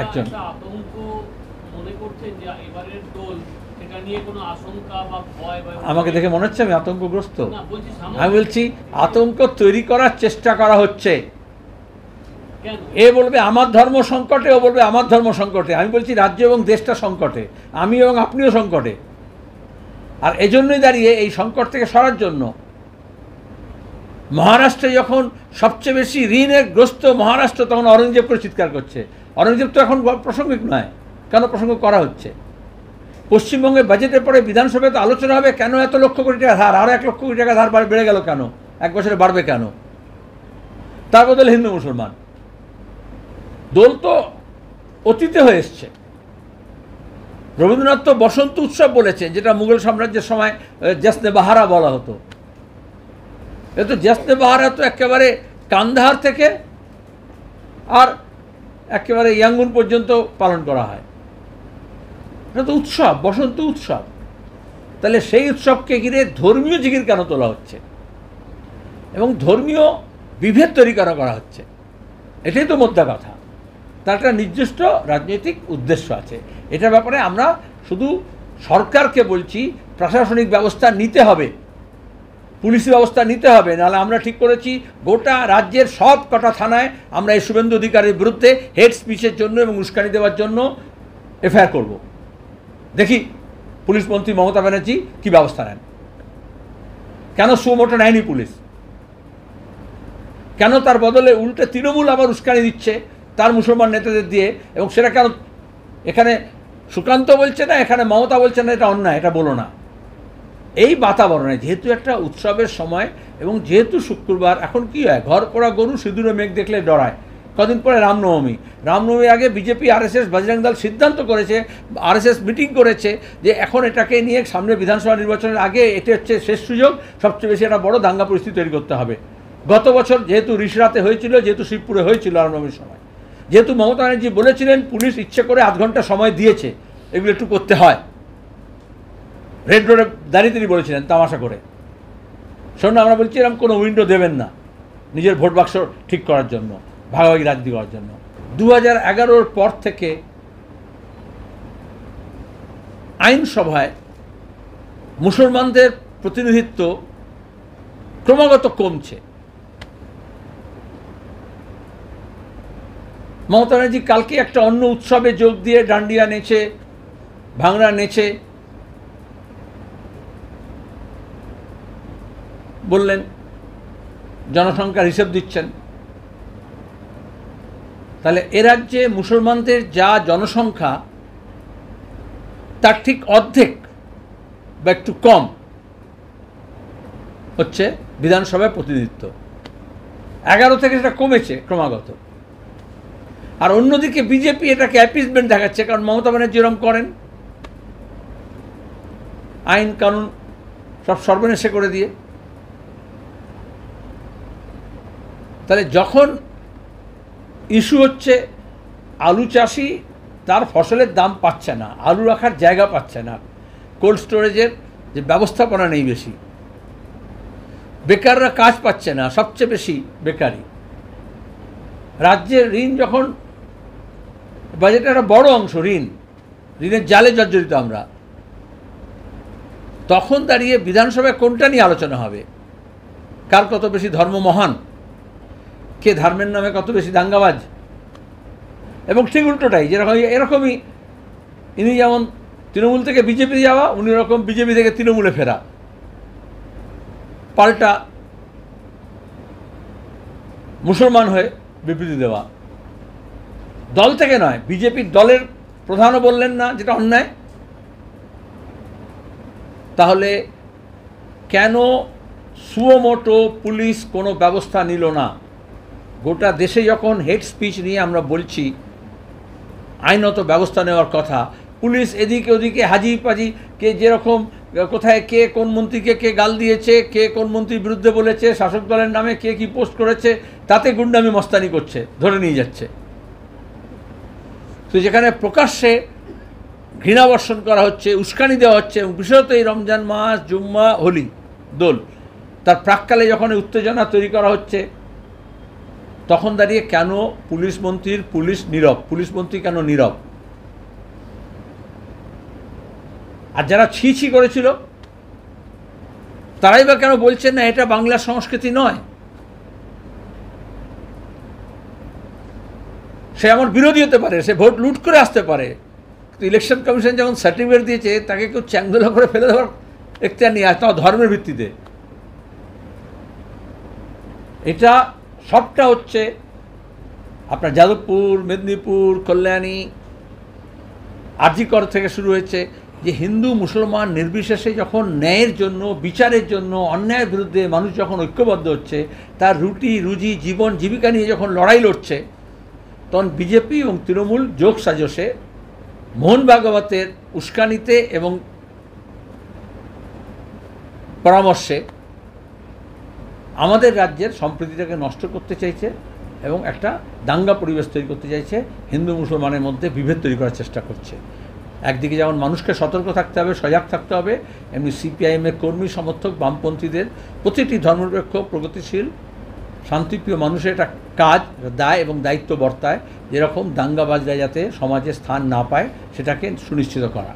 একজন আমাকে দেখে মনে হচ্ছে আমি আতঙ্কগ্রস্ত। আমি বলছি আতঙ্ক তৈরি করার চেষ্টা করা হচ্ছে। এ বলবে আমার ধর্ম সংকটে, ও বলবে আমার ধর্ম সংকটে। আমি বলছি রাজ্য এবং দেশটা সংকটে, আমি এবং আপনিও সংকটে। আর এজন্যই দাঁড়িয়ে এই সংকট থেকে সরার জন্য মহারাষ্ট্রে যখন সবচেয়ে বেশি ঋণের গ্রস্ত মহারাষ্ট্র, তখন অরঙ্গজেব করে চিৎকার করছে। অরঙ্গজেব তো এখন প্রাসঙ্গিক নয়, কেন প্রসঙ্গ করা হচ্ছে? পশ্চিমবঙ্গে বাজেটের পরে বিধানসভায় তো আলোচনা হবে কেন এত লক্ষ কোটি টাকা ধার, আরও 1 লক্ষ কোটি টাকা ধার বেড়ে গেল কেন, 1 বছরে বাড়বে কেন? তার বদলে হিন্দু মুসলমান দোল তো অতীতে হয়ে এসছে। রবীন্দ্রনাথ তো বসন্ত উৎসব বলেছেন, যেটা মুঘল সাম্রাজ্যের সময় জশ্নে বাহারা বলা হতো। এ তো জশ্নে বাহারা তো একেবারে কান্দাহার থেকে আর একেবারে ইয়াঙ্গুন পর্যন্ত পালন করা হয়। এটা তো উৎসব, বসন্ত উৎসব। তাহলে সেই উৎসবকে ঘিরে ধর্মীয় জিগির কেন তোলা হচ্ছে এবং ধর্মীয় বিভেদ তৈরি করা হচ্ছে? এটাই তো মোদ্দা কথা। তার একটা নির্দিষ্ট রাজনৈতিক উদ্দেশ্য আছে। এটার ব্যাপারে আমরা শুধু সরকারকে বলছি প্রশাসনিক ব্যবস্থা নিতে হবে, পুলিশি ব্যবস্থা নিতে হবে। নাহলে আমরা ঠিক করেছি গোটা রাজ্যের সব কটা থানায় আমরা এই শুভেন্দু অধিকারীর বিরুদ্ধে হেড স্পিচের জন্য এবং উস্কানি দেওয়ার জন্য এফআইআর করব। দেখি পুলিশ মন্ত্রী মমতা ব্যানার্জি কী ব্যবস্থা নেন। কেন সুমোটো নেয়নি পুলিশ? কেন তার বদলে উল্টে তৃণমূল আবার উস্কানি দিচ্ছে তার মুসলমান নেতাদের দিয়ে? এবং সেটা কেন এখানে সুকান্ত বলছে না, এখানে মমতা বলছে না এটা অন্যায়, এটা বলো না। এই বাতাবরণে যেহেতু একটা উৎসবের সময় এবং যেহেতু শুক্রবার, এখন কি হয়, ঘর পোড়া গরু সিঁদুরে মেঘ দেখলে ডরায়। কদিন পরে রামনবমী, রামনবমীর আগে বিজেপি, আরএসএস, বজরং দল সিদ্ধান্ত করেছে, আরএসএস মিটিং করেছে যে এখন এটাকে নিয়ে সামনে বিধানসভা নির্বাচনের আগে এটা হচ্ছে শেষ সুযোগ, সবচেয়ে বেশি একটা বড় দাঙ্গা পরিস্থিতি তৈরি করতে হবে। গত বছর যেহেতু ঋষরাতে হয়েছিল, যেহেতু শিবপুরে হয়েছিল রামনবমীর সময়, যেহেতু মমতা ব্যানার্জি বলেছিলেন পুলিশ ইচ্ছে করে 0.5 ঘন্টা সময় দিয়েছে, এগুলো একটু করতে হয়। রেড রোডে দাঁড়িয়ে তিনি বলেছিলেন তামাশা করে। শোনো, আমরা বলছি এরকম কোনো উইন্ডো দেবেন না নিজের ভোট বাক্স ঠিক করার জন্য, ভাগাভাগি রাজনীতি করার জন্য। 2011-র পর থেকে আইনসভায় মুসলমানদের প্রতিনিধিত্ব ক্রমাগত কমছে। মমতা ব্যানার্জি কালকে একটা অন্য উৎসবে যোগ দিয়ে ডান্ডিয়া নেচে, ভাংড়া নেচে বললেন জনসংখ্যার হিসেব দিচ্ছেন। তাহলে এ রাজ্যে মুসলমানদের যা জনসংখ্যা তার ঠিক অর্ধেক বা একটু কম হচ্ছে বিধানসভায় প্রতিনিধিত্ব। 11 থেকে সেটা কমেছে ক্রমাগত। আর অন্যদিকে বিজেপি এটাকে অ্যাপিসমেন্ট দেখাচ্ছে, কারণ মমতা ব্যানার্জি এরকম করেন, আইন কানুন সব সর্বনেশে করে দিয়ে। তাহলে যখন ইস্যু হচ্ছে আলু চাষি তার ফসলের দাম পাচ্ছে না, আলু রাখার জায়গা পাচ্ছে না, কোল্ড স্টোরেজের যে ব্যবস্থাপনা নেই বেশি, বেকাররা কাজ পাচ্ছে না, সবচেয়ে বেশি বেকারি, রাজ্যের ঋণ যখন বাজেটের একটা বড় অংশ ঋণের জালে জর্জরিত আমরা, তখন দাঁড়িয়ে বিধানসভায় কোনটা নিয়ে আলোচনা হবে? কার কত বেশি ধর্ম মহান, কে ধর্মের নামে কত বেশি দাঙ্গাবাজ? এবং ঠিক উল্টোটাই, যেরকম এরকমই ইনি যেমন তৃণমূল থেকে বিজেপি যাওয়া, উনি রকম বিজেপি থেকে তৃণমূলে ফেরা, পাল্টা মুসলমান হয়ে বিবৃতি দেওয়া। দল থেকে নয়, বিজেপির দলের প্রধানও বললেন না, যেটা অন্যায়। তাহলে কেন সুমোটো পুলিশ কোনো ব্যবস্থা নিল না? গোটা দেশে যখন হেড স্পিচ নিয়ে আমরা বলছি আইনত ব্যবস্থা নেওয়ার কথা, পুলিশ এদিকে ওদিকে হাজি পাজি, কে যেরকম কোথায় কে কোন মন্ত্রীকে কে গাল দিয়েছে, কে কোন মন্ত্রীর বিরুদ্ধে বলেছে, শাসক দলের নামে কে কি পোস্ট করেছে, তাতে গুন্ডামি মস্তানি করছে, ধরে নিয়ে যাচ্ছে। তো যেখানে প্রকাশ্যে ঘৃণা বর্ষণ করা হচ্ছে, উস্কানি দেওয়া হচ্ছে, এবং বিশেষত এই রমজান মাস, জুম্মা, হোলি, দোল, তার প্রাককালে যখন উত্তেজনা তৈরি করা হচ্ছে, তখন দাঁড়িয়ে কেন পুলিশ মন্ত্রীর পুলিশ মন্ত্রী কেন নীরব? আর যারা ছি ছি করেছিল তারাই বা কেন বলছেন না এটা বাংলার সংস্কৃতি নয়? সে আমার বিরোধী হতে পারে, সে ভোট লুট করে আসতে পারে, কিন্তু ইলেকশন কমিশন যখন সার্টিফিকেট দিয়েছে তাকে কেউ চ্যাংদোলা করে ফেলে দেওয়ার এখতিয়ার নিয়ে আসতে হবে ধর্মের ভিত্তিতে। এটা সবটা হচ্ছে আপনার যাদবপুর, মেদিনীপুর, কল্যাণী, আরজিকর থেকে শুরু হয়েছে, যে হিন্দু মুসলমান নির্বিশেষে যখন ন্যায়ের জন্য, বিচারের জন্য, অন্যায়ের বিরুদ্ধে মানুষ যখন ঐক্যবদ্ধ হচ্ছে, তার রুটি রুজি জীবন জীবিকা নিয়ে যখন লড়াই লড়ছে, তখন বিজেপি এবং তৃণমূল যোগ সাজসে মোহন ভাগবতের উস্কানিতে এবং পরামর্শে আমাদের রাজ্যের সম্প্রীতিটাকে নষ্ট করতে চাইছে এবং একটা দাঙ্গা পরিবেশ তৈরি করতে চাইছে, হিন্দু মুসলমানের মধ্যে বিভেদ তৈরি করার চেষ্টা করছে। একদিকে যেমন মানুষকে সতর্ক থাকতে হবে, সজাগ থাকতে হবে, এমনি সিপিআইএমের কর্মী সমর্থক বামপন্থীদের প্রতিটি ধর্মনিরপেক্ষ প্রগতিশীল শান্তিপ্রিয় মানুষের একটা কাজ, দায় এবং দায়িত্ব বর্তায় যেরকম দাঙ্গাবাজরা যাতে সমাজে স্থান না পায় সেটাকে সুনিশ্চিত করা।